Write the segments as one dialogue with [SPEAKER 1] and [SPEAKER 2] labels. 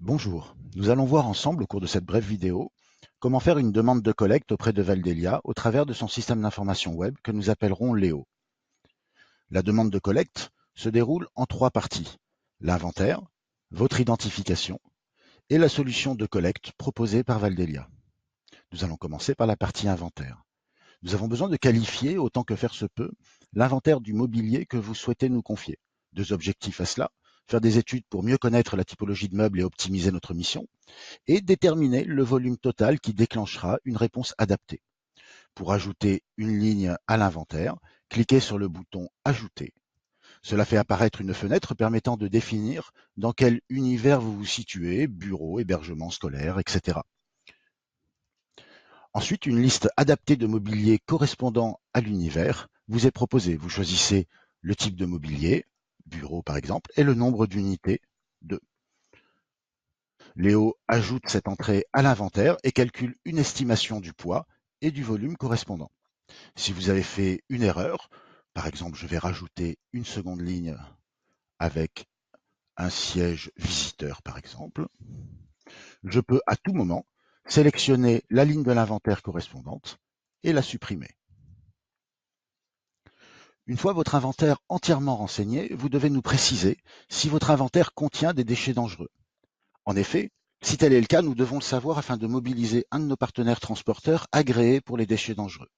[SPEAKER 1] Bonjour, nous allons voir ensemble au cours de cette brève vidéo comment faire une demande de collecte auprès de Valdelia au travers de son système d'information web que nous appellerons Léo. La demande de collecte se déroule en trois parties: l'inventaire, votre identification et la solution de collecte proposée par Valdelia. Nous allons commencer par la partie inventaire. Nous avons besoin de qualifier, autant que faire se peut, l'inventaire du mobilier que vous souhaitez nous confier. Deux objectifs à cela: faire des études pour mieux connaître la typologie de meubles et optimiser notre mission, et déterminer le volume total qui déclenchera une réponse adaptée. Pour ajouter une ligne à l'inventaire, cliquez sur le bouton Ajouter. Cela fait apparaître une fenêtre permettant de définir dans quel univers vous vous situez: bureau, hébergement scolaire, etc. Ensuite, une liste adaptée de mobilier correspondant à l'univers vous est proposée. Vous choisissez le type de mobilier, bureau par exemple, et le nombre d'unités, 2. Léo ajoute cette entrée à l'inventaire et calcule une estimation du poids et du volume correspondant. Si vous avez fait une erreur, par exemple, je vais rajouter une seconde ligne avec un siège visiteur, par exemple, je peux à tout moment sélectionner la ligne de l'inventaire correspondante et la supprimer. Une fois votre inventaire entièrement renseigné, vous devez nous préciser si votre inventaire contient des déchets dangereux. En effet, si tel est le cas, nous devons le savoir afin de mobiliser un de nos partenaires transporteurs agréés pour les déchets dangereux.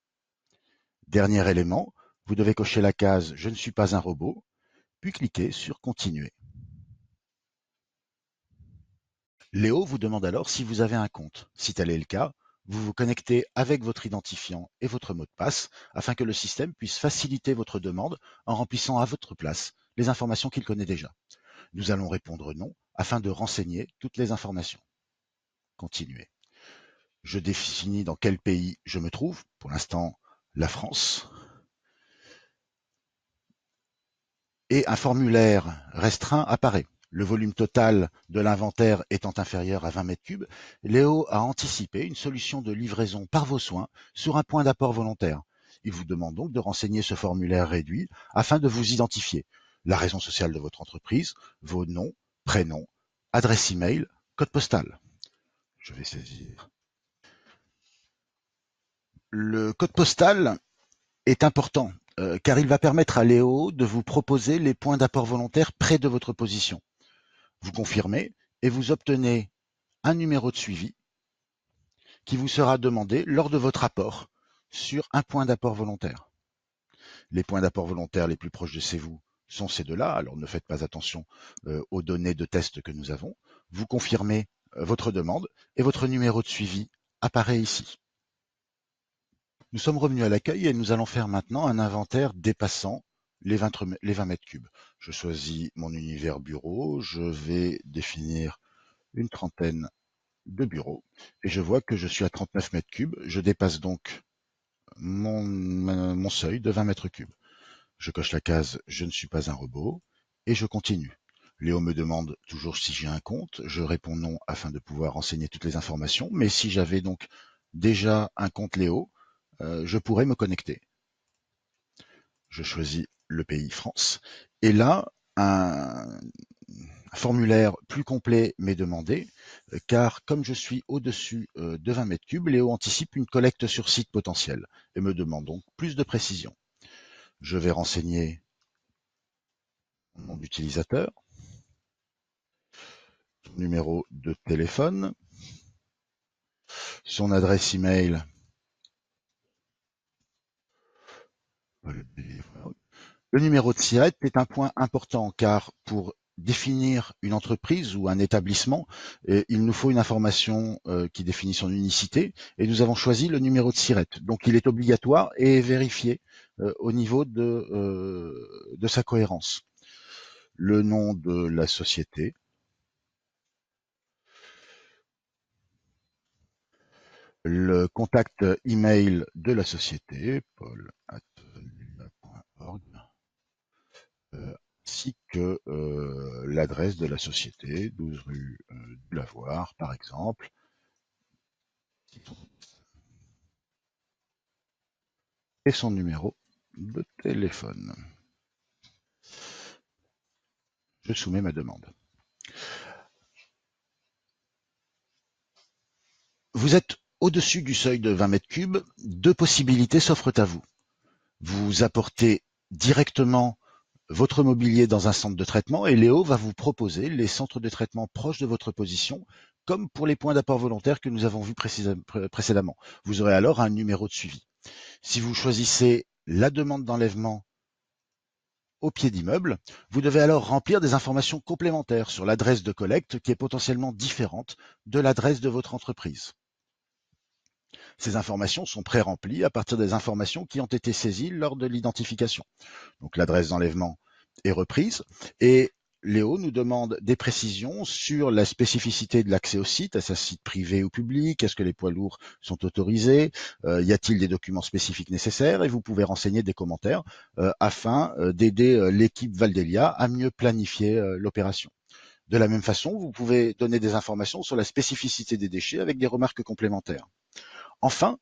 [SPEAKER 1] Dernier élément, vous devez cocher la case « Je ne suis pas un robot », puis cliquer sur « Continuer ». Léo vous demande alors si vous avez un compte. Si tel est le cas, vous vous connectez avec votre identifiant et votre mot de passe afin que le système puisse faciliter votre demande en remplissant à votre place les informations qu'il connaît déjà. Nous allons répondre non afin de renseigner toutes les informations. Continuer. Je définis dans quel pays je me trouve, pour l'instant la France, et un formulaire restreint apparaît. Le volume total de l'inventaire étant inférieur à 20 mètres cubes, Léo a anticipé une solution de livraison par vos soins sur un point d'apport volontaire. Il vous demande donc de renseigner ce formulaire réduit afin de vous identifier: la raison sociale de votre entreprise, vos noms, prénoms, adresse email, code postal. Je vais saisir. Le code postal est important car il va permettre à Léo de vous proposer les points d'apport volontaire près de votre position. Vous confirmez et vous obtenez un numéro de suivi qui vous sera demandé lors de votre apport sur un point d'apport volontaire. Les points d'apport volontaires les plus proches de chez vous sont ces deux-là, alors ne faites pas attention aux données de test que nous avons. Vous confirmez votre demande et votre numéro de suivi apparaît ici. Nous sommes revenus à l'accueil et nous allons faire maintenant un inventaire dépassant les 20 mètres cubes. Je choisis mon univers bureau, je vais définir une trentaine de bureaux et je vois que je suis à 39 mètres cubes. Je dépasse donc mon seuil de 20 mètres cubes. Je coche la case « Je ne suis pas un robot » et je continue. Léo me demande toujours si j'ai un compte. Je réponds non afin de pouvoir renseigner toutes les informations. Mais si j'avais donc déjà un compte Léo, je pourrais me connecter. Je choisis le pays France. Et là, un formulaire plus complet m'est demandé, car comme je suis au-dessus de 20 mètres cubes, Léo anticipe une collecte sur site potentielle et me demande donc plus de précision. Je vais renseigner mon nom d'utilisateur, son numéro de téléphone, son adresse email, le numéro de SIRET est un point important car pour définir une entreprise ou un établissement, il nous faut une information qui définit son unicité et nous avons choisi le numéro de SIRET. Donc il est obligatoire et vérifié au niveau de sa cohérence. Le nom de la société, le contact email de la société, paul@valdelia.org, ainsi que l'adresse de la société, 12 rue du Lavoir, par exemple, et son numéro de téléphone. Je soumets ma demande. Vous êtes au-dessus du seuil de 20 mètres cubes, deux possibilités s'offrent à vous. Vous apportez directement votre mobilier dans un centre de traitement et Léo va vous proposer les centres de traitement proches de votre position, comme pour les points d'apport volontaire que nous avons vus précédemment. Vous aurez alors un numéro de suivi. Si vous choisissez la demande d'enlèvement au pied d'immeuble, vous devez alors remplir des informations complémentaires sur l'adresse de collecte qui est potentiellement différente de l'adresse de votre entreprise. Ces informations sont pré-remplies à partir des informations qui ont été saisies lors de l'identification. Donc l'adresse d'enlèvement est reprise et Léo nous demande des précisions sur la spécificité de l'accès au site, est-ce un site privé ou public, est-ce que les poids lourds sont autorisés, y a-t-il des documents spécifiques nécessaires, et vous pouvez renseigner des commentaires afin d'aider l'équipe Valdelia à mieux planifier l'opération. De la même façon, vous pouvez donner des informations sur la spécificité des déchets avec des remarques complémentaires. Enfin,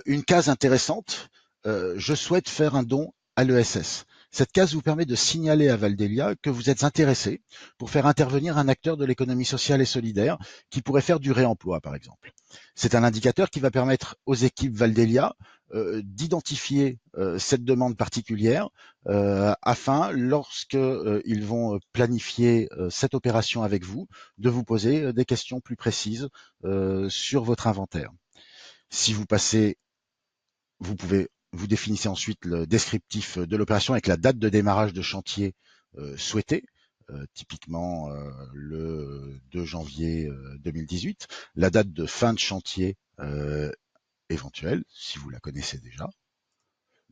[SPEAKER 1] une case intéressante, je souhaite faire un don à l'ESS. Cette case vous permet de signaler à Valdelia que vous êtes intéressé pour faire intervenir un acteur de l'économie sociale et solidaire qui pourrait faire du réemploi, par exemple. C'est un indicateur qui va permettre aux équipes Valdelia d'identifier cette demande particulière afin, lorsque ils vont planifier cette opération avec vous, de vous poser des questions plus précises sur votre inventaire. Si vous passez, vous définissez ensuite le descriptif de l'opération avec la date de démarrage de chantier souhaitée, typiquement le 2 janvier 2018, la date de fin de chantier éventuelle, si vous la connaissez déjà,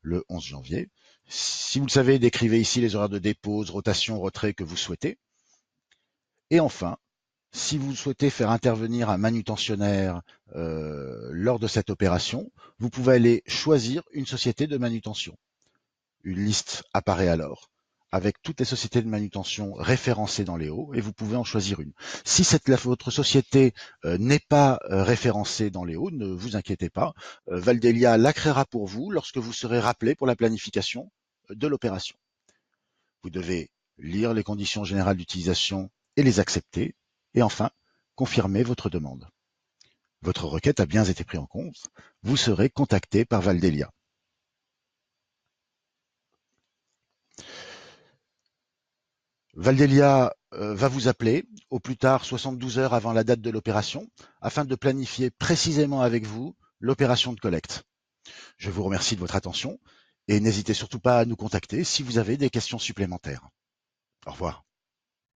[SPEAKER 1] le 11 janvier. Si vous le savez, décrivez ici les horaires de dépose, rotation, retrait que vous souhaitez. Et enfin, si vous souhaitez faire intervenir un manutentionnaire lors de cette opération, vous pouvez aller choisir une société de manutention. Une liste apparaît alors avec toutes les sociétés de manutention référencées dans les hauts et vous pouvez en choisir une. Si votre société n'est pas référencée dans les hauts, ne vous inquiétez pas, Valdelia la créera pour vous lorsque vous serez rappelé pour la planification de l'opération. Vous devez lire les conditions générales d'utilisation et les accepter. Et enfin, confirmez votre demande. Votre requête a bien été prise en compte. Vous serez contacté par Valdelia. Valdelia va vous appeler au plus tard 72 heures avant la date de l'opération afin de planifier précisément avec vous l'opération de collecte. Je vous remercie de votre attention et n'hésitez surtout pas à nous contacter si vous avez des questions supplémentaires. Au revoir.